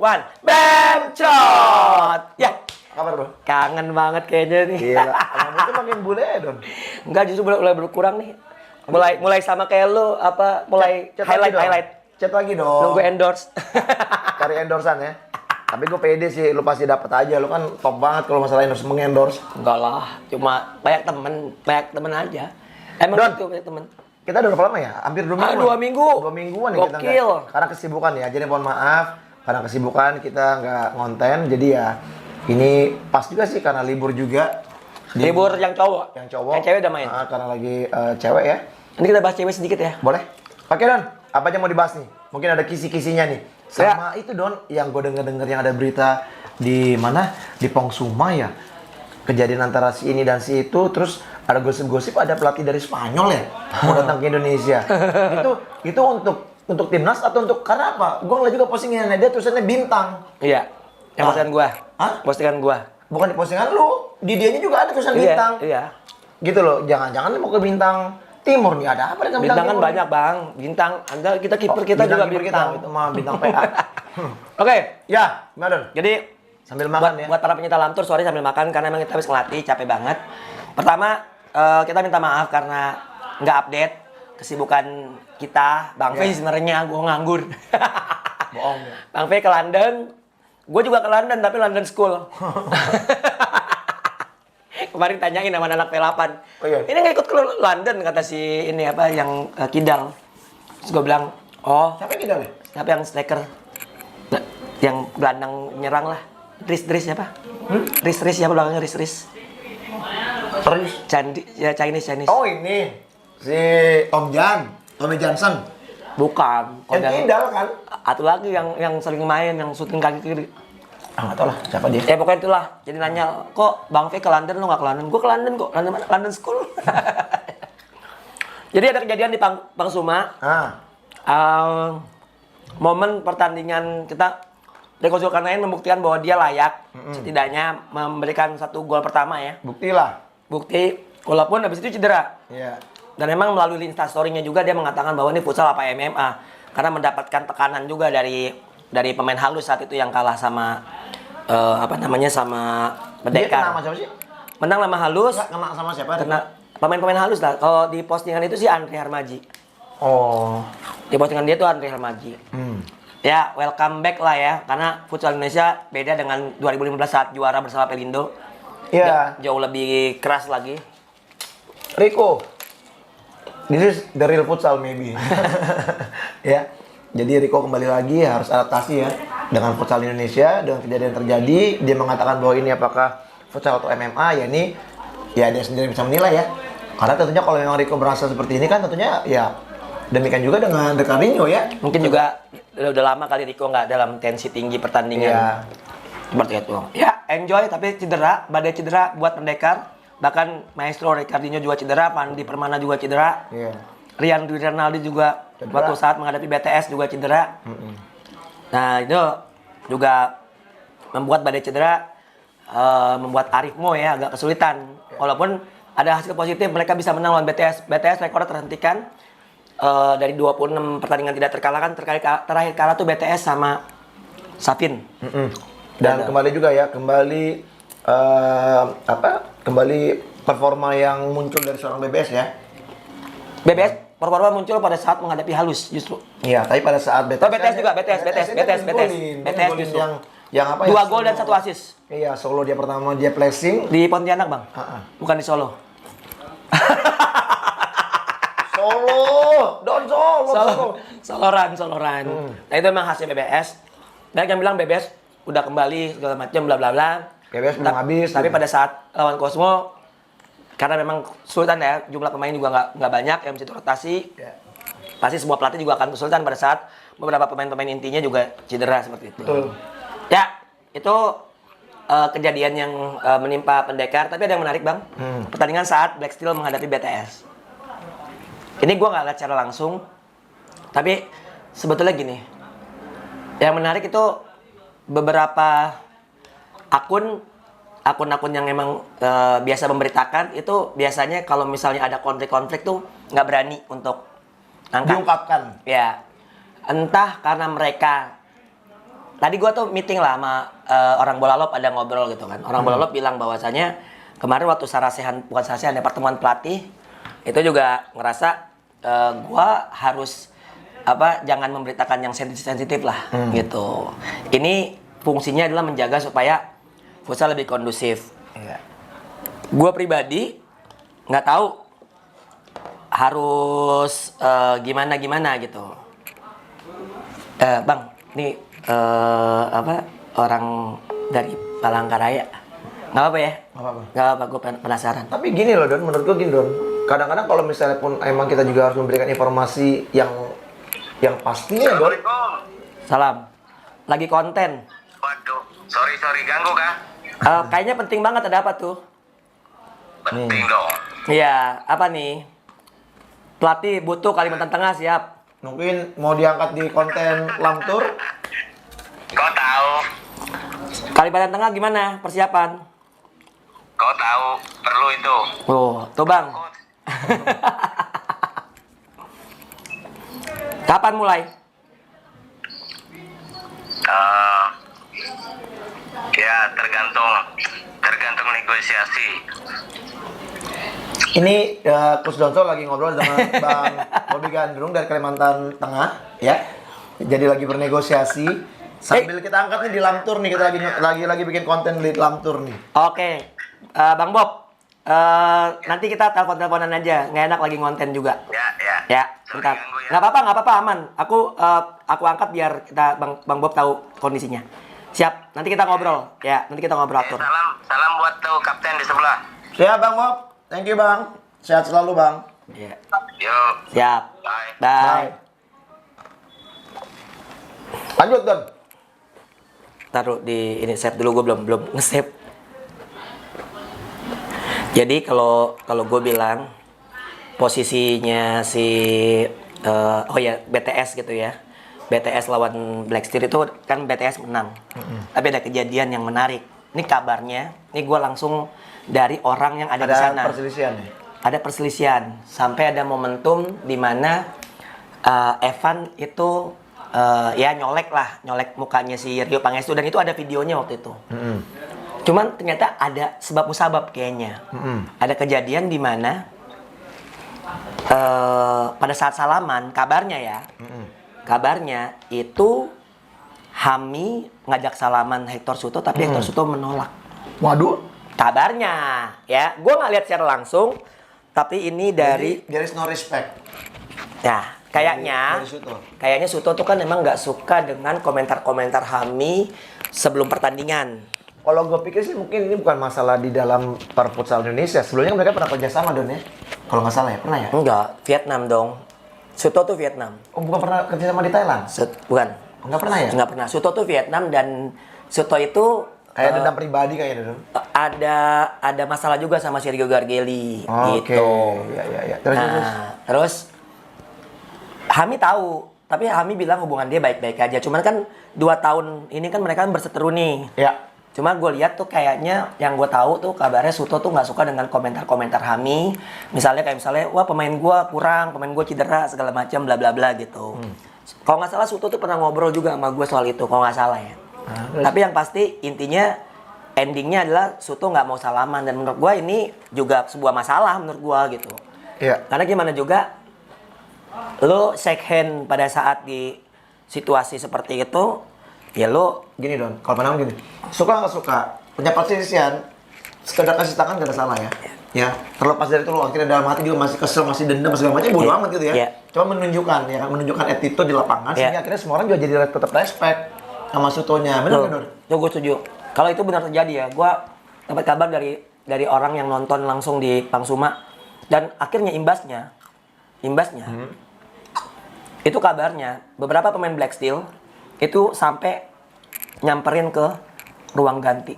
one, Bemcot. Ya, Kabar bro? kangen banget kayaknya nih. Gila, rambutnya makin bule ya Don. Enggak, justru mulai berkurang nih. Mulai sama kayak lu apa? Mulai Chat lagi dong. highlight. Chat lagi dong. Nunggu endorse. Cari endorsean ya. Tapi gue pede sih, lu pasti dapat aja. Lu kan top banget kalau masalah endorse mengendorse. Enggak lah, cuma banyak temen aja. Emang Don, gitu banyak temen. kita udah berapa lama ya? Hampir 2 minggu. 2 minggu. 2 mingguan ya kita Gokil. karena kesibukan ya. Jadi mohon maaf karena kesibukan kita nggak ngonten. Jadi ya ini pas juga sih karena libur juga. Libur yang cowok. Yang cowok. Yang cewek udah main. Karena lagi cewek ya. Ini kita bahas cewek sedikit ya. Boleh? Oke Don, apa aja mau dibahas nih? Mungkin ada kisi-kisinya nih. Sama itu Don, yang gue denger-denger yang ada berita di mana? Di Pongsuma ya. Kejadian antara si ini dan si itu, terus ada gosip-gosip ada pelatih dari Spanyol ya mau datang ke Indonesia. itu untuk timnas atau untuk karena apa? Gue ngeliat juga postingannya dia tulisannya bintang. Iya. Yang postingan gua. Hah? Postingan gua. Bukan di postingan lu, di dianya juga ada tulisan bintang. Iya. Gitu loh, jangan-jangan mau ke bintang timur nih, ada apa dengan Bintang kan timur? banyak bang. Bintang, kita kiper kita juga kiper bintang. Kita, itu mah bintang PA. Oke. Ya, gimana Don? Jadi Sambil makan ya. buat para pencinta lamtur, sorry sambil makan karena emang kita habis ngelatih, capek banget. Pertama, kita minta maaf karena nggak update kesibukan kita. Bang Fei sebenarnya gue nganggur. Bohong ya. Bang Fei ke London, gue juga ke London tapi London School. Kemarin tanyain sama anak P8. Oh, iya. Ini nggak ikut ke London kata si ini apa yang Kidal. Terus gue bilang, oh Siapa yang tidak? siapa yang striker? Yang gelandang nyerang lah. Riz siapa? Riz siapa belakangnya Riz? Terus? Chinese. Oh ini si Tommy Johnson. Bukan. Yang Kidal kan? Atau lagi yang sering main, yang syuting kaki kiri. Nggak tahu lah siapa dia. Pokoknya itulah. Jadi nanya, kok Bang Fe ke London, lo nggak ke London? Gue ke London kok. London mana? London School. Jadi ada kejadian di Pangsuma. Momen pertandingan kita Dekonsul Karnain membuktikan bahwa dia layak setidaknya memberikan 1 gol pertama ya. Bukti walaupun habis itu cedera. Iya. Dan memang melalui Instastory-nya juga dia mengatakan bahwa ini futsal apa MMA karena mendapatkan tekanan juga dari pemain halus saat itu yang kalah sama sama Dia Pendekar. kena sama siapa sih? Menang sama halus. Nggak kena sama siapa? Kena pemain-pemain halus lah. Kalau di postingan itu sih Andri Harmaji. Oh. Di postingan dia tuh Andri Harmaji. Ya, welcome back lah ya. Karena futsal Indonesia beda dengan 2015 saat juara bersama Pelindo. Iya. Jauh lebih keras lagi. Rico. This is the real futsal maybe. Ya. Jadi Rico kembali lagi harus adaptasi ya dengan futsal Indonesia, dengan kejadian yang terjadi. Dia mengatakan bahwa ini apakah futsal atau MMA, ya ini ya dia sendiri bisa menilai ya. Karena tentunya kalau memang Rico berasa seperti ini kan tentunya ya demikian juga dengan Ricardinho ya. Mungkin juga udah lama kali Rico nggak dalam tensi tinggi pertandingan. Iya. Seperti itu. Ya, enjoy tapi cedera, badai cedera buat Pendekar. Bahkan Maestro Ricardinho juga cedera, Pandi Permana juga cedera. Iya. Rian Dwi Renaldi juga Cedera. waktu saat menghadapi BTS juga cedera. Nah, itu juga membuat badai cedera, membuat Arif Mo ya agak kesulitan. Walaupun ada hasil positif, mereka bisa menang lawan BTS. BTS rekornya terhentikan dari 26 pertandingan tidak terkalahkan. Terakhir kalah tuh BTS sama Safin. Dan kembali juga ya, kembali performa yang muncul dari seorang BBS ya. BBS performa muncul pada saat menghadapi halus justru. Iya, tapi pada saat BTS. Oh, BTS juga, BTS justru. Yang apa 2 gol dan 1 assist. Iya, Solo dia pertama dia placing. Di Pontianak, Bang. Bukan di Solo. Soloran. Nah, itu memang hasil BBS. Dan yang bilang BBS udah kembali segala macam bla bla bla. BBS belum habis. Tapi pada saat lawan Cosmo karena memang kesulitan ya, jumlah pemain juga nggak banyak yang bisa rotasi. Pasti semua pelatih juga akan kesulitan pada saat beberapa pemain-pemain intinya juga cedera seperti itu. Betul. Ya, itu kejadian yang menimpa Pendekar. Tapi ada yang menarik, Bang. Pertandingan saat Black Steel menghadapi BTS. Ini gue nggak lihat secara langsung. Tapi sebetulnya gini. Yang menarik itu beberapa akun-akun yang emang biasa memberitakan itu biasanya kalau misalnya ada konflik-konflik tuh nggak berani untuk angkat. Diungkapkan. Ya, entah karena mereka tadi gue tuh meeting lah sama orang Bolalop, ada ngobrol gitu kan. Orang Bolalop bilang bahwasanya kemarin waktu sarasehan, bukan sarasehan, ada pertemuan pelatih, itu juga ngerasa gue harus jangan memberitakan yang sensitif lah gitu. Ini fungsinya adalah menjaga supaya futsal lebih kondusif. Iya. Gue pribadi nggak tahu harus gimana gitu. Bang, ini orang dari Palangkaraya. Nggak apa ya? Nggak apa, gue penasaran. Tapi gini loh Don, menurut gue gini Don. Kadang-kadang kalau misalnya pun emang kita juga harus memberikan informasi yang pastinya Don. Salam. Lagi konten. Waduh, sorry ganggu kah? Kayaknya penting banget, ada apa tuh? Penting dong. Iya, apa nih? Pelatih butuh Kalimantan Tengah, siap. Mungkin mau diangkat di konten Lamtur. Kau tahu? Kalimantan Tengah gimana persiapan? Kau tahu perlu itu. Oh, tuh bang. Kapan mulai? Ya tergantung negosiasi. Ini Coach Donso lagi ngobrol sama Bang Bobi Gandrung dari Kalimantan Tengah, ya. Jadi lagi bernegosiasi. Sambil kita angkat nih di Lamtur nih, kita lagi bikin konten di Lamtur nih. Oke, Bang Bob. Nanti kita telepon-teleponan aja. Nggak enak lagi ngonten juga. Ya. Ya, Sorry bentar. ganggu ya. Nggak apa-apa, aman. Aku angkat biar kita Bang Bob tahu kondisinya. Siap. Nanti kita ngobrol. Ya, nanti kita ngobrol atur. Salam buat tuh kapten di sebelah. Siap Bang Bob. Thank you Bang. Sehat selalu Bang. Ya. Yuk. Siap. Bye. Bye. Lanjut Don. Taruh di ini, save dulu, gue belum nge-save. Jadi kalau gue bilang posisinya si BTS gitu ya. BTS lawan Black Steel itu kan BTS menang. Tapi ada kejadian yang menarik. Ini kabarnya, ini gue langsung dari orang yang ada di sana. Ada perselisihan ya? Ada perselisihan. Sampai ada momentum di mana Evan itu nyolek mukanya si Rio Pangestu, dan itu ada videonya waktu itu. Cuman ternyata ada sebab musabab kayaknya. Ada kejadian di mana pada saat salaman, kabarnya itu Hami ngajak salaman Hector Suto, tapi Hector Suto menolak. Waduh. Kabarnya, ya. Gue nggak lihat secara langsung, tapi ini dari There is no respect. ya. Kayaknya Suto tuh kan emang nggak suka dengan komentar-komentar Hami sebelum pertandingan. Kalau gue pikir sih mungkin ini bukan masalah di dalam Perfutsal Indonesia. Sebelumnya mereka pernah kerjasama Don ya? Kalau nggak salah ya, pernah ya? Enggak, Vietnam dong. Suto tuh Vietnam. Oh bukan pernah kerjasama di Thailand? Bukan. Nggak pernah ya? Nggak pernah. Suto tuh Vietnam, dan Suto itu Kayak dendam pribadi kayaknya Don? ada masalah juga sama Sergio Gargelli Oke. gitu. Ya. Terus Hami tahu, tapi Hami bilang hubungan dia baik-baik aja. Cuman kan 2 tahun ini kan mereka berseteru nih. Ya. Cuma gue lihat tuh kayaknya yang gue tahu tuh kabarnya Suto tuh nggak suka dengan komentar-komentar Hami. Misalnya wah pemain gue kurang, pemain gue cedera segala macam bla bla bla gitu. Kalau nggak salah Suto tuh pernah ngobrol juga sama gue soal itu, kalau nggak salah ya. Tapi yang pasti intinya endingnya adalah Suto nggak mau salaman, dan menurut gue ini juga sebuah masalah menurut gue gitu. Iya. Karena gimana juga lo shake hand pada saat di situasi seperti itu, ya lo Gini Don, kalau pandangan gini, suka nggak suka, punya perselisihan, sekedar kasih tangan gak ada salah ya. Ya, terlepas dari itu lo akhirnya dalam hati juga masih kesel, masih dendam, segala macam, bodo amat gitu ya. Cuma menunjukkan attitude di lapangan, sehingga akhirnya semua orang juga jadi tetap respect sama Sutonya. Benar nggak Don? Yo, gue setuju. Kalau itu benar terjadi ya, gue dapat kabar dari orang yang nonton langsung di Pangsuma, dan akhirnya imbasnya itu kabarnya beberapa pemain Black Steel itu sampai nyamperin ke ruang ganti.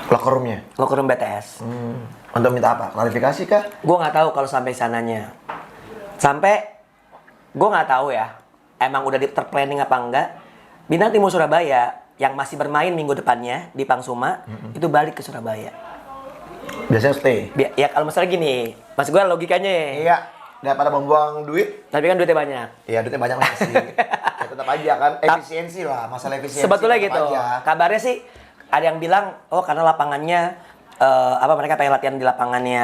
Locker room BTS. Untuk minta apa? Klarifikasi kah? Gue nggak tahu kalau sampai sananya. Gue nggak tahu ya. Emang udah terplanning apa enggak? Bintang Timur Surabaya yang masih bermain minggu depannya di Pangsuma itu balik ke Surabaya. Biasanya stay. Ya kalau misalnya gini, mas gue logikanya ya. Iya. daripada membuang duit. Tapi kan duitnya banyak. Iya, duitnya banyak masih. Ya tetap aja kan efisiensi lah, masalah efisiensi. Sebetulnya tetap gitu. aja. Kabarnya sih ada yang bilang, oh karena lapangannya mereka pengen latihan di lapangannya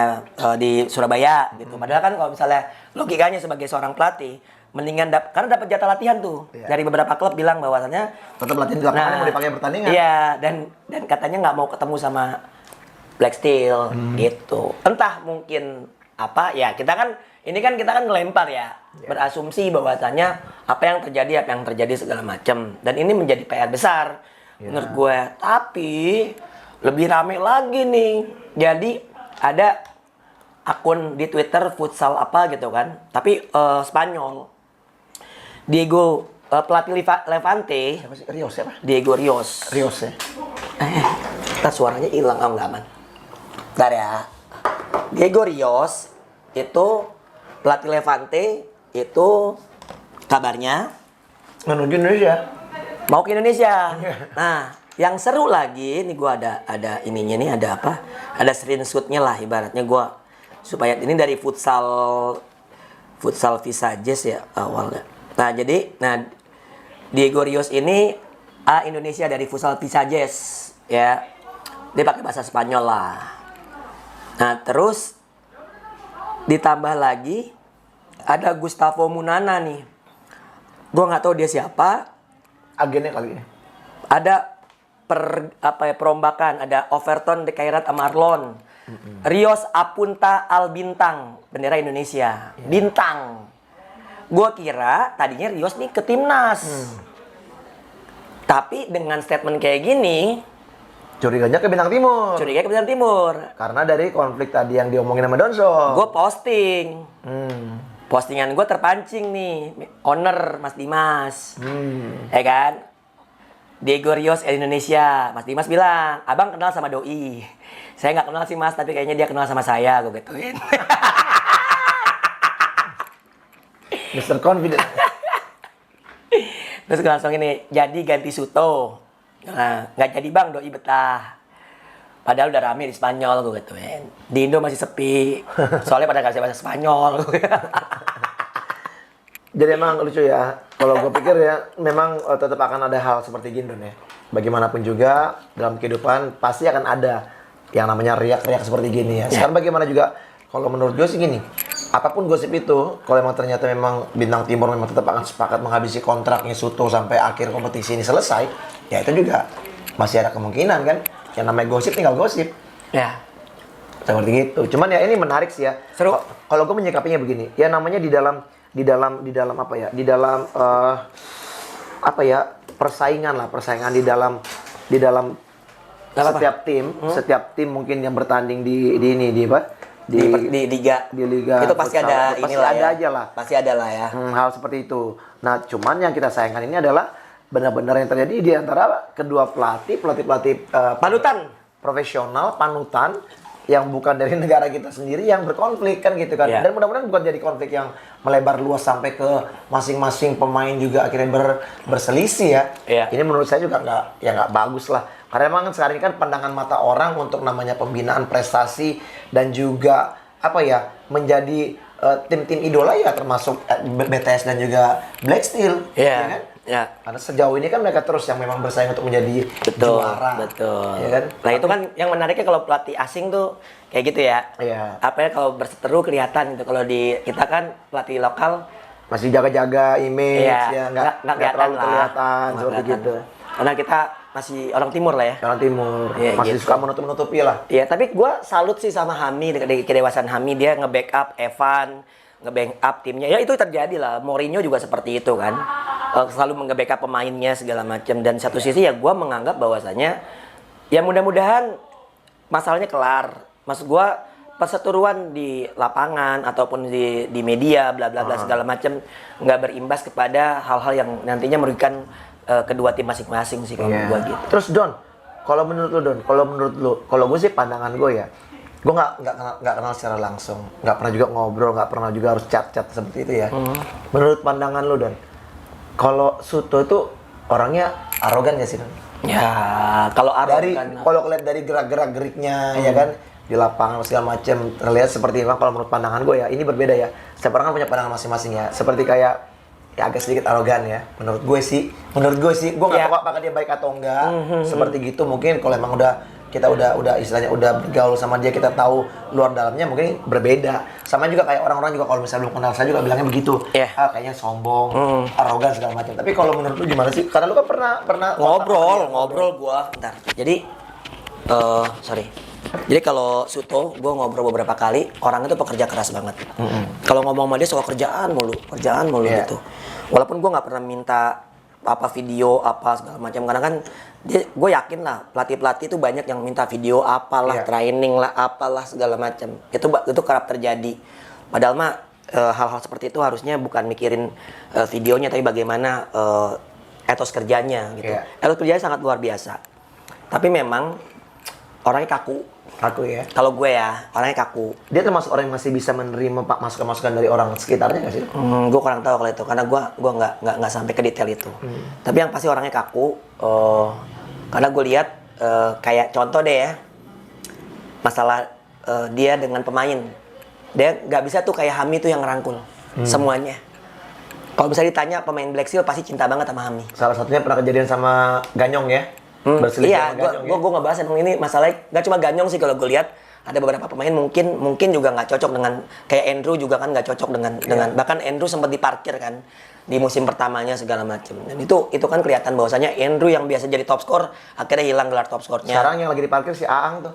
di Surabaya gitu. Padahal kan kalau misalnya logikanya sebagai seorang pelatih, mendingan karena dapat jatah latihan tuh. Iya. Dari beberapa klub bilang bahwasannya Tetap latihan di lapangan mau dipakai pertandingan. Iya, dan katanya nggak mau ketemu sama Black Steel gitu. Entah mungkin apa ya, kita kan ngelempar ya, berasumsi bahwasannya apa yang terjadi segala macam, dan ini menjadi PR besar menurut gue. Tapi lebih rame lagi nih, jadi ada akun di Twitter futsal apa gitu kan, tapi Spanyol, Diego pelatih Levante, Siapa sih? Rios siapa? Diego Rios. Rios ya. Ntar suaranya hilang, nggak aman. Bentar ya. Diego Rios itu pelatih Levante, itu kabarnya Menuju Indonesia. mau ke Indonesia. Nah, yang seru lagi, nih gua ada ininya nih, ada apa? Ada screenshotnya lah ibaratnya gua, supaya ini dari futsal Visajes ya awalnya. Nah, jadi Diego Rios ini Indonesia dari futsal Visajes ya. Dia pakai bahasa Spanyol lah. Nah, terus ditambah lagi ada Gustavo Munana nih. Gua nggak tahu dia siapa. Agennya kali ya. Ada perombakan, ada Overton de Kairat Amarlon. Rios Apunta Al Bintang, bendera Indonesia. Bintang. Gua kira tadinya Rios nih ke timnas. Tapi dengan statement kayak gini, Curiganya ke Bintang Timur. curiga ke Bintang Timur. Karena dari konflik tadi yang diomongin sama Donso. Gue posting. Hmm. Postingan gue terpancing nih. Owner Mas Dimas. Ya kan? Diego Rios Indonesia. Mas Dimas bilang, abang kenal sama Doi. Saya nggak kenal sih Mas, tapi kayaknya dia kenal sama saya. Gue gituin. Mr. Confident. Terus gue langsung ini, jadi ganti Suto. Nah, nggak jadi bang, Doi betah. Padahal udah rame di Spanyol, gue gituin. Di Indo masih sepi. Soalnya pada nggak bisa bahasa Spanyol. Jadi emang lucu ya. Kalau gue pikir ya, memang tetap akan ada hal seperti gini Don ya. Bagaimanapun juga dalam kehidupan pasti akan ada yang namanya riak-riak seperti gini ya. Sekarang bagaimana juga, kalau menurut gue sih gini. Apapun gosip itu, kalau emang ternyata memang Bintang Timur memang tetap akan sepakat menghabisi kontraknya Suto sampai akhir kompetisi ini selesai, ya itu juga masih ada kemungkinan kan. Yang namanya gosip tinggal gosip. Ya. Seperti gitu. Cuman ya ini menarik sih ya. Seru. Kalau gue menyikapinya begini, ya namanya di dalam apa ya? Di dalam apa ya? Persaingan di dalam setiap tim mungkin yang bertanding di liga. Di liga. Itu pasti ada pasti inilah ada ya. aja lah. Pasti ada lah ya. Hal seperti itu. Nah, cuman yang kita sayangkan ini adalah benar-benar yang terjadi di antara kedua pelatih Panutan. profesional, panutan yang bukan dari negara kita sendiri yang berkonflik kan gitu kan. Yeah. Dan mudah-mudahan bukan jadi konflik yang melebar luas sampai ke masing-masing pemain juga akhirnya berselisih ya. Yeah. Ini menurut saya juga nggak bagus lah. Karena memang sekarang ini kan pandangan mata orang untuk namanya pembinaan prestasi dan juga apa ya, menjadi tim-tim idola ya, termasuk BTS dan juga Black Steel. Iya. Ya kan? Ya. Karena sejauh ini kan mereka terus yang memang bersaing untuk menjadi juara. Betul. Ya kan? Nah, itu kan yang menariknya kalau pelatih asing tuh kayak gitu ya. Iya. Apa ya, kalau berseteru kelihatan gitu. Kalau di kita kan pelatih lokal Masih jaga-jaga image ya, nggak terlalu kelihatan Nggak seperti kelihatan. gitu. Karena kita masih orang timur lah ya. Orang timur Iya, masih gitu. suka menutupi lah. Iya, tapi gue salut sih sama Hami, di kedewasaan Hami. Dia nge-backup Evan, nge-backup timnya. Ya itu terjadi lah. Mourinho juga seperti itu kan. Selalu nge-backup pemainnya segala macam. Dan satu sisi ya gue menganggap bahwasanya ya mudah-mudahan masalahnya kelar. Maksud gue perseteruan di lapangan ataupun di media bla bla bla segala macam nggak berimbas kepada hal-hal yang nantinya merugikan kedua tim masing-masing sih kalau gue gitu. Terus Don, kalau menurut lu, kalau gue sih pandangan gue ya, gue nggak kenal secara langsung, nggak pernah juga ngobrol, nggak pernah juga harus chat seperti itu ya. Menurut pandangan lu Don, kalau Suto itu orangnya arogan gak sih Don? Ya, kalau Kalau arogan lihat dari gerak-geriknya ya kan, di lapangan segala macam terlihat seperti memang kalau menurut pandangan gue ya ini berbeda ya. Setiap orang kan punya pandangan masing-masing ya. Seperti kayak ya agak sedikit arogan ya. Menurut gue sih, gue nggak Ya. tahu apakah dia baik atau enggak. Seperti gitu mungkin kalau emang kita udah istilahnya udah bergaul sama dia, kita tahu luar dalamnya mungkin berbeda. Sama juga kayak orang-orang juga kalau misalnya belum kenal saya juga bilangnya begitu. Iya. Ah kayaknya sombong, arogan segala macam. Tapi kalau menurut lu gimana sih? Karena lu kan pernah ngobrol gua. Bentar. Jadi sorry. Jadi kalau Suto, gue ngobrol beberapa kali, orang itu pekerja keras banget. Kalau ngomong sama dia soal kerjaan mulu Iya. gitu. Walaupun gue nggak pernah minta apa video apa segala macam, karena kan gue yakin lah pelatih itu banyak yang minta video apalah, Iya. training lah, apalah segala macam. Itu kerap terjadi. Padahal mah hal-hal seperti itu harusnya bukan mikirin videonya, tapi bagaimana etos kerjanya gitu. Iya. Etos kerjanya sangat luar biasa. Tapi memang orangnya kaku. ya. Kalau gue ya, orangnya kaku. Dia termasuk orang yang masih bisa menerima masukan-masukan dari orang sekitarnya nggak sih? Gue kurang tahu kalau itu, karena gue nggak sampai ke detail itu. Tapi yang pasti orangnya kaku. Karena gue lihat kayak contoh deh ya, masalah dia dengan pemain. Dia nggak bisa tuh kayak Hami tuh yang ngerangkul semuanya. Kalau bisa ditanya pemain Black Seal pasti cinta banget sama Hami. Salah satunya pernah kejadian sama Ganyong ya? Berselisih Iya, sama Ganyong ya? gue ngebahas emang ini masalahnya nggak cuma Ganyong sih, kalau gue lihat ada beberapa pemain mungkin juga nggak cocok dengan kayak Andrew juga kan nggak cocok dengan bahkan Andrew sempat diparkir kan di musim pertamanya segala macam. Dan itu kan kelihatan bahwasanya Andrew yang biasa jadi top skor akhirnya hilang gelar top skornya. Sekarang yang lagi diparkir si Aang tuh.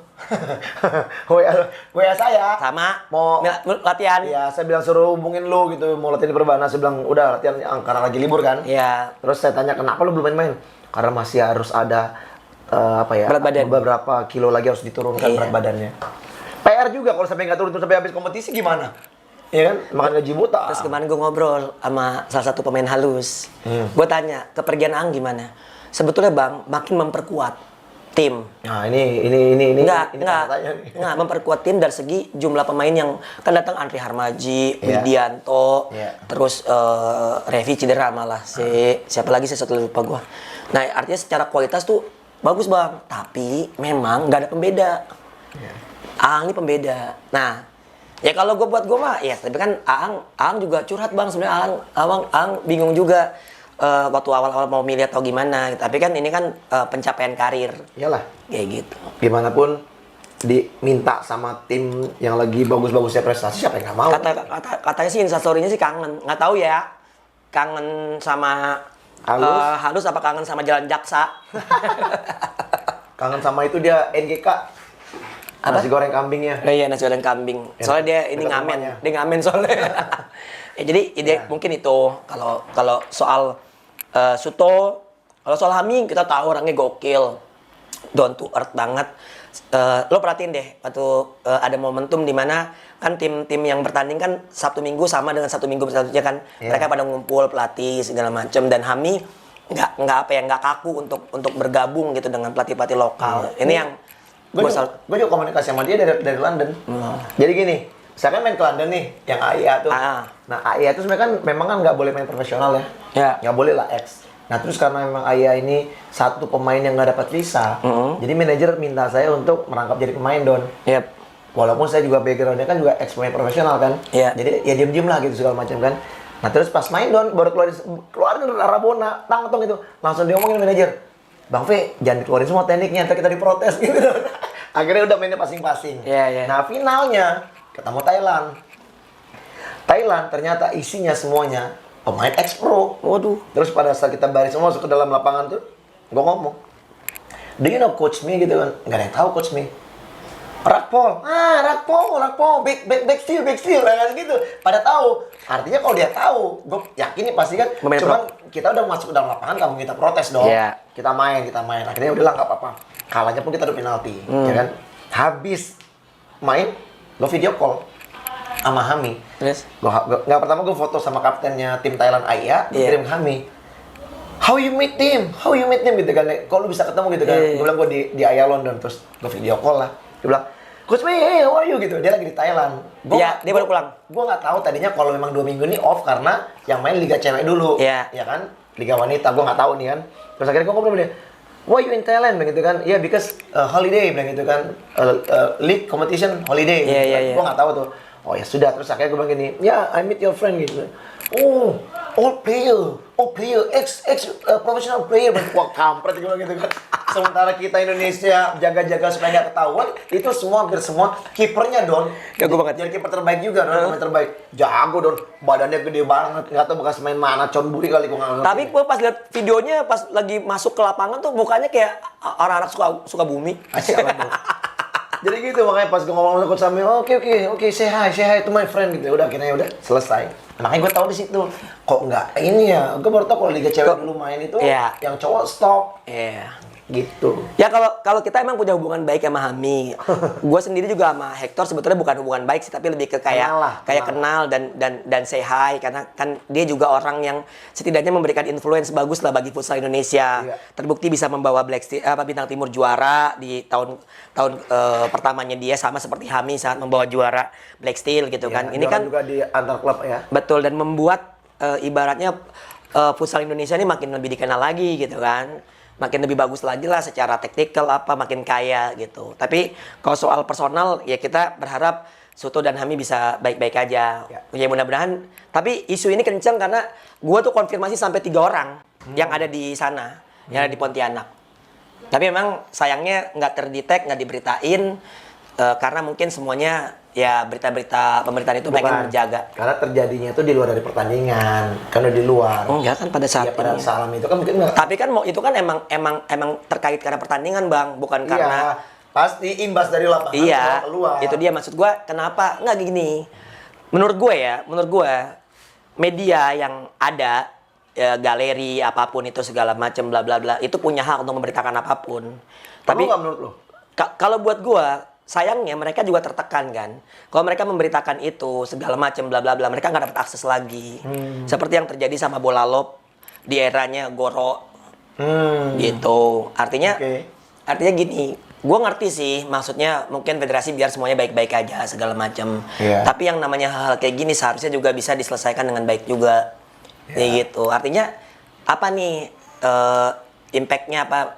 WA saya. Sama Mau latihan. Iya, saya bilang suruh hubungin lu gitu, mau latihan di Perbana. Saya bilang udah latihan Aang karena lagi libur kan. Iya. Terus saya tanya kenapa lu belum main-main? Karena masih harus ada Berat badan. beberapa kilo lagi harus diturunkan Iya. berat badannya. PR juga kalau sampai nggak turun sampai habis kompetisi gimana? Iya kan? Makan gaji buta. Terus kemarin gue ngobrol sama salah satu pemain halus. Gue tanya, kepergian Ang gimana? Sebetulnya Bang, makin memperkuat tim. Nah, ini Enggak, katanya nih. memperkuat tim dari segi jumlah pemain yang kan datang, Andri Harmaji, Iya. Widianto, Iya. terus Revi cedera malah, siapa lagi satu lupa gua. Nah, artinya secara kualitas tuh bagus Bang, tapi memang nggak ada pembeda. Iya. Aang ini pembeda. Nah, ya kalau buat gue mah, ya tapi kan Aang juga curhat Bang, sebenarnya Aang bingung juga waktu awal-awal mau milih atau gimana. Tapi kan ini kan pencapaian karir. Iyalah. Kayak gitu. Gimana pun diminta sama tim yang lagi bagus-bagusnya prestasi, siapa yang nggak mau? Katanya sih instastory-nya sih kangen. Nggak tahu ya. Kangen sama Halus? halus apa kangen sama Jalan Jaksa? Kangen sama itu dia NGK. Apa? Nasi goreng kambingnya. Oh iya, nasi goreng kambing. Soalnya dia ini Dekat ngamen. rumahnya. Dia ngamen soalnya. Jadi ide mungkin itu. Kalau soal Suto, kalau soal Hami kita tahu orangnya gokil. Down to earth banget. Lo perhatiin deh waktu ada momentum di mana kan tim-tim yang bertanding kan Sabtu Minggu sama dengan Sabtu Minggu selanjutnya kan. Iya. Mereka pada ngumpul pelatih segala macam, dan Hami nggak kaku untuk bergabung gitu dengan pelatih-pelatih lokal. Ini yang Gue juga komunikasi sama dia dari London. Jadi gini, saya kan main ke London nih, yang AIA tuh. Nah AIA tuh sebenarnya kan memang kan nggak boleh main profesional ya. Ya. Nggak boleh lah X. Nah terus karena memang AIA ini satu pemain yang nggak dapat visa, jadi manajer minta saya untuk merangkap jadi pemain Don. Yep. Walaupun saya juga backgroundnya kan juga ex pemain profesional kan. Iya. Jadi ya diem-diem lah gitu segala macam kan. Nah terus pas main Don baru keluar dari Rabona, tang itu langsung diomongin manajer. Bang V, jangan dikeluarin semua tekniknya, ntar kita diprotes gitu. Akhirnya udah mainnya pasing-pasing. Iya, iya. Nah finalnya ketemu Thailand. Thailand ternyata isinya semuanya pemain ex-pro. Waduh. Terus pada saat kita baris semua masuk ke dalam lapangan tuh, gue ngomong, do you know coach me gitu kan? Nggak ada yang tahu coach me. Rakpol, Rakpol, back steal, kan gitu. Pada tahu. Artinya kalau dia tahu, gue yakin nih pasti kan. Pemain Cuman kita udah masuk ke dalam lapangan, kamu kita protes dong. Iya. Kita main. Akhirnya udahlah nggak apa-apa. Kalahnya pun kita adu penalti, ya kan. Habis main, gue video call sama Hami. Terus? Nggak pertama gue foto sama kaptennya tim Thailand AIA, gue kirim ke Hami. How you meet him gitu kan. Kalau lu bisa ketemu gitu kan. Gue bilang gue di AIA London, terus gue video call lah. Dia bilang, Coach Mei, hey, how are you gitu. Dia lagi di Thailand. Iya, dia baru pulang. Gue nggak tahu tadinya kalau memang 2 minggu ini off karena yang main liga cewek dulu. Iya. Ya kan? Liga wanita, gue nggak tahu nih kan. Terus akhirnya gue ngobrol sama dia. why you in Thailand begitu kan? Yeah, because holiday begitu kan. League competition holiday. Iya, iya, iya. Gue nggak tahu tuh. Oh ya sudah, terus akhirnya gue bilang gini, ya I meet your friend gitu. Oh, all player, ex professional player. Wah kampret gue bilang gitu kan. Sementara kita Indonesia jaga-jaga supaya nggak ketahuan, itu semua hampir semua kipernya Don. Jago banget. Jadi kiper terbaik juga Don, pemain terbaik. Jago Don, badannya gede banget. Nggak tahu bekas main mana, Conburi kali gue nggak ngerti. Tapi gue pas lihat videonya pas lagi masuk ke lapangan tuh mukanya kayak orang-orang suka bumi. Asyik banget. Jadi gitu makanya pas gue ngomong sama coach Samir, oke, say hi to my friend gitu. Udah akhirnya udah selesai. Makanya gue tahu di situ. Kok nggak ini ya? Gue baru tahu kalau liga cewek dulu main itu Iya. yang cowok stop Iya. gitu. Ya kalau kita emang punya hubungan baik sama Hami. Gue sendiri juga sama Hector sebetulnya bukan hubungan baik sih, tapi lebih ke kenal dan say hi karena kan dia juga orang yang setidaknya memberikan influence bagus lah bagi futsal Indonesia. Iya. Terbukti bisa membawa Bintang Timur juara di tahun pertamanya dia sama seperti Hami saat membawa juara Black Steel gitu kan. Ya, Ini kan juga di antar klub ya. betul dan membuat ibaratnya futsal Indonesia ini makin lebih dikenal lagi gitu kan. Makin lebih bagus lagi lah secara taktikal makin kaya gitu. Tapi kalau soal personal ya kita berharap Soto dan Hami bisa baik-baik aja. Ya mudah-mudahan. Tapi isu ini kenceng karena gue tuh konfirmasi sampai 3 orang yang ada di sana, yang ada di Pontianak. Tapi memang sayangnya nggak terdetek, nggak diberitain karena mungkin semuanya ya berita-berita pemerintahan itu pengen menjaga. Karena terjadinya itu di luar dari pertandingan, karena di luar. Oh enggak kan pada saat Ya, pada ini. salam itu kan mungkin nggak. Tapi kan itu kan emang terkait karena pertandingan Bang, bukan Iya, karena pasti imbas dari lapangan iya, keluar. itu dia maksud gua. Kenapa? Nggak gini. Menurut gue media yang ada galeri apapun itu segala macam bla bla bla itu punya hak untuk memberitakan apapun. Tapi Tapi nggak menurut lo? kalau buat gua sayangnya mereka juga tertekan kan. Kalau mereka memberitakan itu segala macam bla bla bla, mereka nggak dapat akses lagi. Seperti yang terjadi sama bola lob di eranya Goro. Gitu. Artinya artinya gini, gue ngerti sih maksudnya mungkin federasi biar semuanya baik-baik aja segala macam. Iya. Tapi yang namanya hal kayak gini seharusnya juga bisa diselesaikan dengan baik juga. Kayak gitu. Artinya apa nih impact-nya apa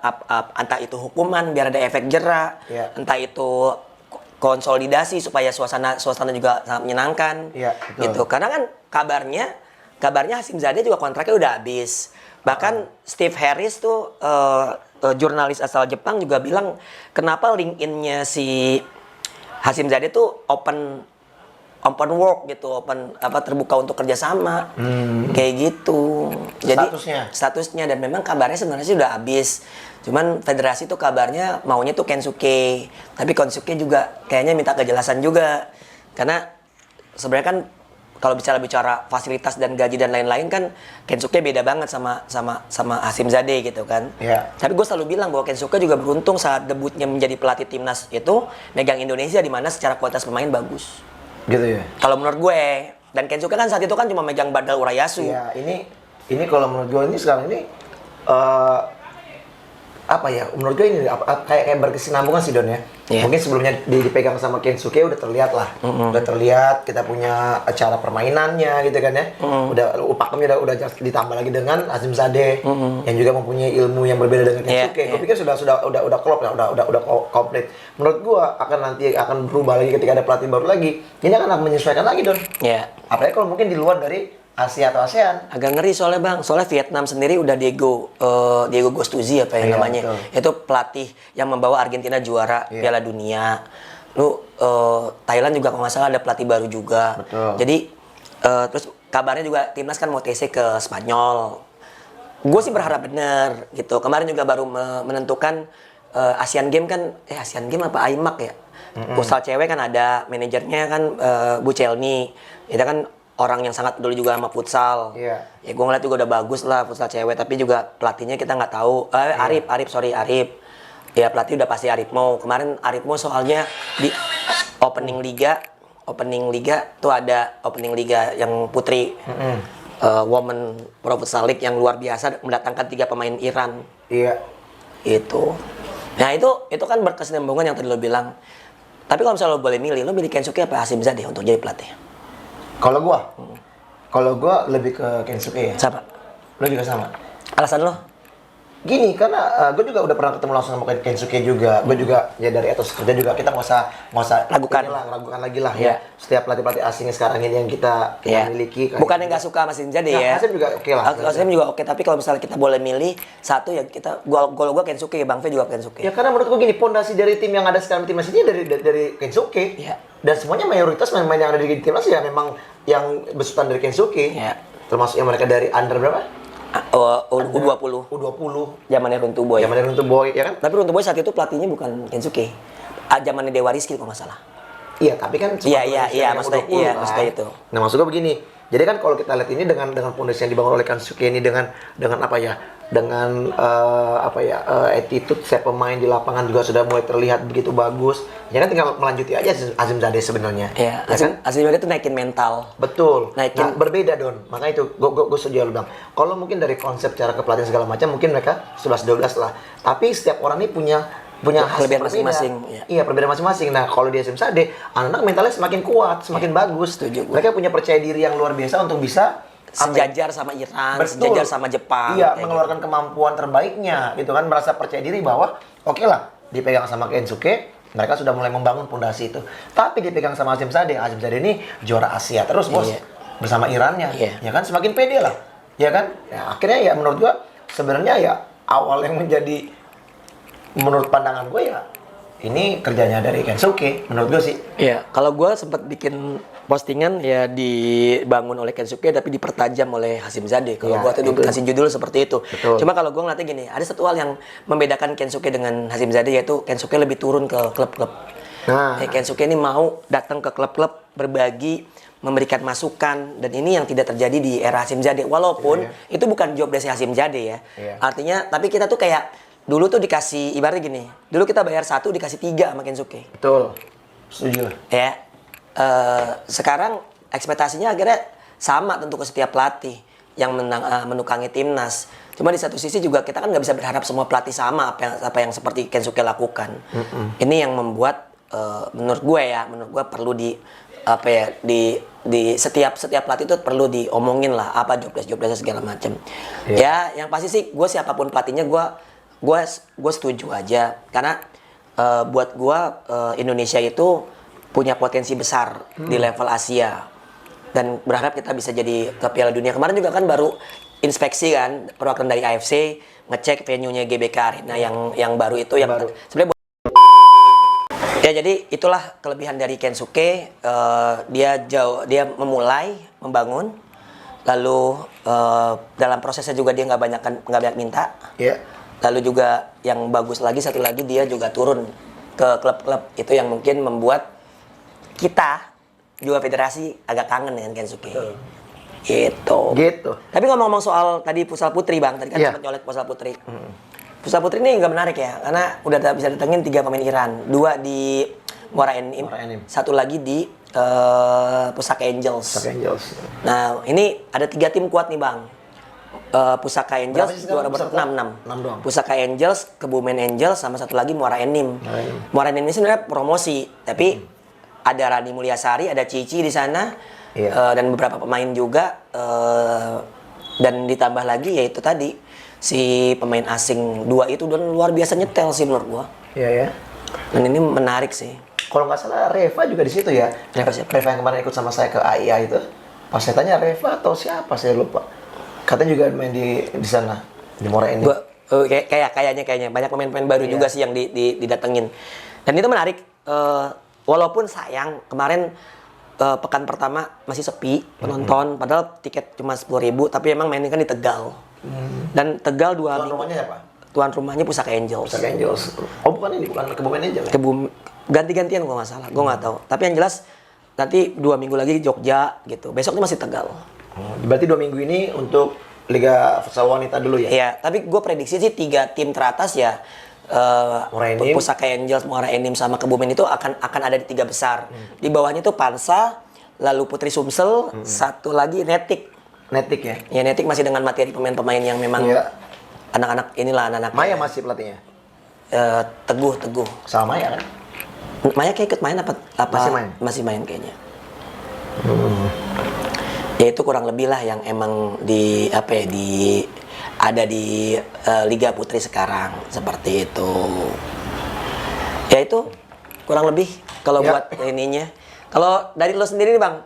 entah itu hukuman biar ada efek jera, entah itu konsolidasi supaya suasana juga sangat menyenangkan. Iya, betul. Gitu. Karena kan kabarnya Hasim Zadeh juga kontraknya udah habis. Bahkan Steve Harris tuh jurnalis asal Jepang juga bilang kenapa LinkedIn-nya si Hasim Zadeh tuh open work gitu, terbuka untuk kerjasama, kayak gitu. Jadi statusnya dan memang kabarnya sebenarnya sih udah habis. Cuman federasi tuh kabarnya maunya tuh Kensuke, tapi Kensuke juga kayaknya minta kejelasan juga, karena sebenarnya kan kalau bicara fasilitas dan gaji dan lain-lain kan Kensuke beda banget sama Hasim Zadeh gitu kan. Yeah. Tapi gue selalu bilang bahwa Kensuke juga beruntung saat debutnya menjadi pelatih timnas itu megang Indonesia di mana secara kualitas pemain bagus. Gitu ya. Kalau menurut gue, dan Kensuke kan saat itu kan cuma megang Badal Urayasu. Iya, ini kalau menurut gue ini sekarang ini apa ya? Menurut gue ini kayak berkesinambungan sih Don ya. Yeah. Mungkin sebelumnya dipegang sama Kensuke udah terlihat lah. Udah terlihat kita punya cara permainannya gitu kan ya. Udah pakemnya udah ditambah lagi dengan Hasim Zadeh yang juga mempunyai ilmu yang berbeda dengan Kensuke. Gue pikir sudah klop ya, udah komplit. Menurut gue akan berubah lagi ketika ada pelatih baru lagi. Ini akan menyesuaikan lagi Don. Iya. Apalagi kalau mungkin di luar dari Asia atau ASEAN. Agak ngeri soalnya Bang. Soalnya Vietnam sendiri udah Diego Gostuzzi apa yang namanya. Betul. Itu pelatih yang membawa Argentina juara Piala Dunia. Thailand juga kalau nggak salah ada pelatih baru juga. Betul. Jadi terus kabarnya juga timnas kan mau TC ke Spanyol. Gue sih berharap bener gitu. Kemarin juga baru menentukan Asian Game kan, Asian Game apa AIMAC ya? Futsal cewek kan ada manajernya kan Bu Celni. Itu kan orang yang sangat peduli juga sama futsal. Iya. Ya gue ngeliat juga udah bagus lah futsal cewek, tapi juga pelatihnya kita nggak tahu. Arif. Ya pelatih udah pasti Arifmo. Kemarin Arifmo soalnya di opening liga tuh ada opening liga yang putri. Women Pro Futsal League yang luar biasa mendatangkan 3 pemain Iran. Iya. Itu. Nah itu kan berkesinambungan yang tadi lo bilang. Tapi kalau misalnya lo boleh milih, lo milih Kensuke apa Hasim Zadeh untuk jadi pelatih? Kalau gua lebih ke Kensuke ya. Siapa? Lo juga sama. Alasan lo? Gini, karena gue juga udah pernah ketemu langsung sama Kensuke juga. Gue juga ya dari etos kerja juga kita nggak usah ragukan lagi lah ya. Setiap pelatih asing sekarang ini yang kita miliki. Bukan yang nggak suka sama Hasim Zade ya. Hasim juga oke lah. Hasim juga oke, tapi kalau misalnya kita boleh milih satu ya kita gol gue Kensuke, Bang Fe juga Kensuke. Ya karena menurut gue gini, pondasi dari tim yang ada sekarang timnas ini dari Kensuke. Iya. Dan semuanya mayoritas pemain yang ada di timnas ya memang yang besutan dari Kensuke. Iya. Termasuk yang mereka dari under berapa? U20. U20. Zamannya Runtu Boy. Zamannya Runtu Boy, ya kan? Tapi Runtu Boy saat itu pelatihnya bukan Kensuke. Zamannya Dewa Rizky kalau nggak salah. Iya, tapi kan Iya, maksudnya itu. Nah, maksud gue begini. Jadi kan kalau kita lihat ini dengan pondasi yang dibangun oleh Kensuke ini dengan apa ya? Dengan attitude saya pemain di lapangan juga sudah mulai terlihat begitu bagus. Ya kan tinggal melanjuti aja Hasim Zade sebenarnya. Iya, ya kan? Hasim Zade itu naikin mental. Betul. Naikin. Nah, berbeda Don. Makanya itu gue setuju lu bilang. Kalau mungkin dari konsep cara kepelatihan segala macam mungkin mereka 11-12 lah. Tapi setiap orang ini punya khas kelebihan berbeda. masing-masing. Iya, perbedaan masing-masing. Nah, kalau di Hasim Zade, anak-anak mentalnya semakin kuat, semakin bagus. Setuju. Mereka punya percaya diri yang luar biasa untuk bisa sejajar sama Iran, betul, sejajar sama Jepang. Iya, mengeluarkan kemampuan terbaiknya, gitu kan, merasa percaya diri bahwa oke lah, dipegang sama Kensuke, mereka sudah mulai membangun pondasi itu. Tapi dipegang sama Hasim Zade ini juara Asia terus bos, bersama Irannya, ya kan, semakin pede lah, ya kan. Ya, akhirnya ya menurut gua sebenarnya ya awal yang menjadi menurut pandangan gue ya ini kerjanya dari Kensuke, menurut gue sih. Iya, kalau gue sempat bikin postingan ya dibangun oleh Kensuke tapi dipertajam oleh Hasim Zade. Kalau gue tuh kasih judul seperti itu. Betul. Cuma kalau gue ngeliatnya gini, ada satu hal yang membedakan Kensuke dengan Hasim Zade yaitu Kensuke lebih turun ke klub-klub. Nah, Kensuke ini mau datang ke klub-klub, berbagi, memberikan masukan, dan ini yang tidak terjadi di era Hasim Zade. Walaupun itu bukan job dari Hasim Zade ya. Artinya, tapi kita tuh kayak dulu tuh dikasih, ibaratnya gini, dulu kita bayar 1 dikasih 3 sama Kensuke. betul, setuju. Ya, sekarang ekspektasinya akhirnya sama tentu ke setiap pelatih yang menukangi timnas. Cuma di satu sisi juga kita kan nggak bisa berharap semua pelatih sama apa yang seperti Kensuke lakukan. Ini yang membuat menurut gue perlu di setiap pelatih itu perlu diomongin lah apa job desk segala macam. Ya, yang pasti sih gue siapapun pelatihnya gue setuju aja karena buat gue Indonesia itu punya potensi besar di level Asia dan berharap kita bisa jadi ke Piala Dunia. Kemarin juga kan baru inspeksi kan perwakilan dari AFC ngecek venue-nya GBK Arena yang baru itu yang sebenarnya ya, jadi itulah kelebihan dari Kensuke. Dia memulai membangun, lalu dalam prosesnya juga dia nggak banyak minta. Lalu juga yang bagus lagi satu lagi dia juga turun ke klub-klub itu yang mungkin membuat kita juga federasi agak kangen dengan Kensuke. Gitu. Tapi ngomong-ngomong soal tadi Futsal Putri Bang, tadi kan sempat nyolek Futsal Putri. Futsal Putri ini nggak menarik ya, karena udah bisa datengin 3 pemain Iran, 2 di Muara Enim, 1 lagi di Pusaka Angels. Nah ini ada 3 tim kuat nih Bang. Pusaka Angels juara 6 doang. Pusaka Angels, Kebumen Angels, sama 1 lagi Muara Enim. Muara Enim ini sebenarnya promosi, tapi ada Rani Mulyasari, ada Cici di sana, dan beberapa pemain juga, dan ditambah lagi yaitu tadi si pemain asing 2 itu dan luar biasa nyetel sih menurut gua. Iya. Dan ini menarik sih. Kalau nggak salah Reva juga di situ ya. Reva siapa? Reva yang kemarin ikut sama saya ke AIA itu. Pas saya tanya Reva atau siapa saya lupa. Katanya juga main di sana di Muara ini. Kayaknya banyak pemain-pemain baru juga sih yang didatengin. Dan itu menarik. Walaupun sayang kemarin pekan pertama masih sepi penonton, padahal tiket cuma 10.000, tapi emang mainnya kan di Tegal. Dan Tegal 2 Tuan rumahnya siapa? Tuan rumahnya Pusaka Angels. Oh bukan ini, bukan Kebumen Angels. Ganti-gantian gua nggak salah, gua nggak tahu. Tapi yang jelas nanti 2 minggu lagi Jogja gitu. Besoknya masih Tegal. Berarti 2 minggu ini untuk Liga Futsal Wanita dulu ya? Iya, tapi gue prediksi sih 3 tim teratas ya. Pusaka Angels, Muara Enim sama Kebumen itu akan ada di 3 besar. Di bawahnya tuh Pansa, lalu Putri Sumsel, 1 lagi Netik. Netik ya? Ya Netik masih dengan materi pemain-pemain yang memang anak-anak inilah anak-anak. Maya masih pelatihnya? Teguh. Sama Maya kan? Maya kayak ikut main apa? Masih main kayaknya. Ya itu kurang lebih lah yang emang ada di Liga Putri sekarang seperti itu. Ya itu kurang lebih kalau Ya. buat ininya. Kalau dari lo sendiri nih Bang,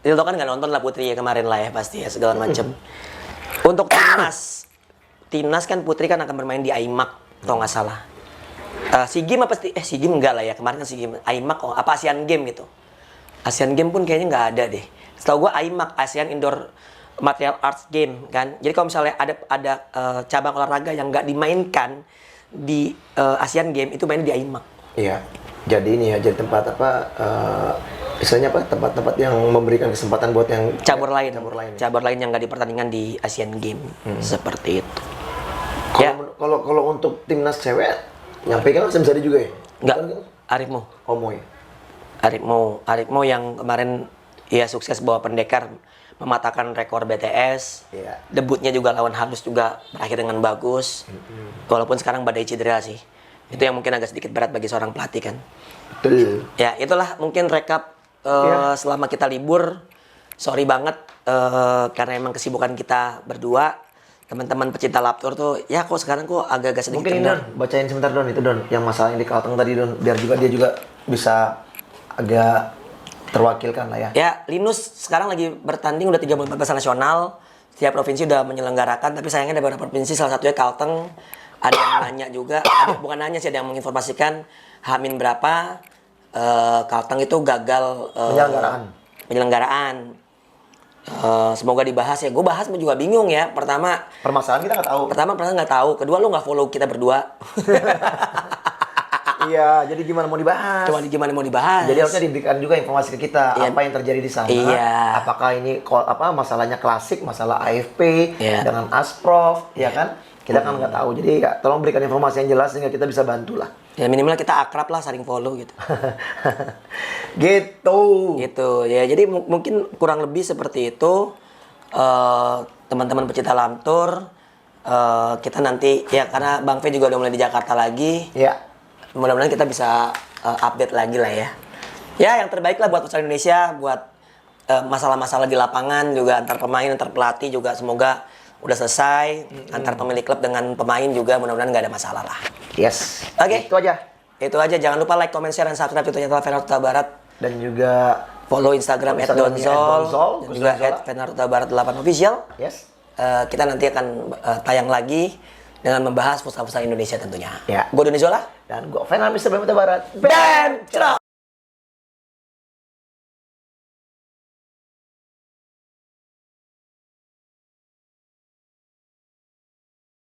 lo kan nggak nonton lah Putri ya kemarin lah ya pasti ya segala macem. Untuk timnas kan Putri kan akan bermain di IMAC kalau nggak salah. SEA Games apa SEA Games enggak lah ya, kemarin kan SEA Games IMAC apa Asian Games gitu. Asian Games pun kayaknya nggak ada deh. Setahu gua IMAC, Asian Indoor Martial Arts Game kan. Jadi kalau misalnya ada cabang olahraga yang nggak dimainkan di Asian Games itu main di IMAC. Iya. Jadi ini ya, jadi tempat apa? Istilahnya apa? Tempat-tempat yang memberikan kesempatan buat yang Cabur lain ya. yang nggak dipertandingkan di Asian Games seperti itu. Kalau untuk timnas cewek, yang pegang Sam Sari juga ya? Nggak, Bukan kan? Arifmo. Omoy. Arifmo yang kemarin ya sukses bawa pendekar mematahkan rekor BTS. Iya. Debutnya juga lawan Halus juga berakhir dengan bagus. Walaupun sekarang badai cedera sih. Itu yang mungkin agak sedikit berat bagi seorang pelatih kan. Betul. Ya itulah mungkin rekap selama kita libur. Sorry banget karena emang kesibukan kita berdua. Teman-teman pecinta Laptor tuh ya kok sekarang kok agak-agak sedikit Mungkin ini kendor. Don, bacain sebentar Don itu Don, yang masalah yang di Kalteng tadi Don, biar juga dia juga bisa agak terwakilkan lah ya. Ya, Linus sekarang lagi bertanding udah 34 besar nasional. Setiap provinsi udah menyelenggarakan, tapi sayangnya ada beberapa provinsi, salah satunya Kalteng. Ada yang nanya juga, bukan nanya sih, ada yang menginformasikan Hamin berapa Kalteng itu gagal penyelenggaraan. Semoga dibahas ya. Gue bahas juga bingung ya. Pertama Permasalahan kita nggak tahu. pertama nggak tahu. Kedua lu nggak follow kita berdua. Iya, jadi gimana mau dibahas? Gimana mau dibahas? Jadi harusnya diberikan juga informasi ke kita Iya. apa yang terjadi di sana. Iya. Apakah ini masalahnya klasik, masalah AFP Iya. dengan Asprof, ya kan? Kita kan nggak tahu. Jadi ya tolong berikan informasi yang jelas sehingga kita bisa bantu lah. Ya minimal kita akrab lah, saling follow gitu. Gitu. Gitu ya. Jadi mungkin kurang lebih seperti itu. Teman-teman pecinta Lamtur, kita nanti ya karena Bang V juga udah mulai di Jakarta lagi. Ya. Mudah-mudahan kita bisa update lagi lah ya. Ya yang terbaik lah buat futsal Indonesia, buat masalah-masalah di lapangan juga antar pemain, antar pelatih juga semoga udah selesai. Antar pemilik klub dengan pemain juga mudah-mudahan nggak ada masalah lah. Yes. Oke. Itu aja. Itu aja. Jangan lupa like, comment, share, dan subscribe YouTube channel Fenar Huta Barat. Dan juga Follow Instagram @donzol dan juga Fenar Huta Barat 8 official. yes. Kita nanti akan tayang lagi dengan membahas futsal-futsal Indonesia tentunya. Ya. Gue Doni Zola. Dan gue Fenar Mr. Barat. Dan cerah.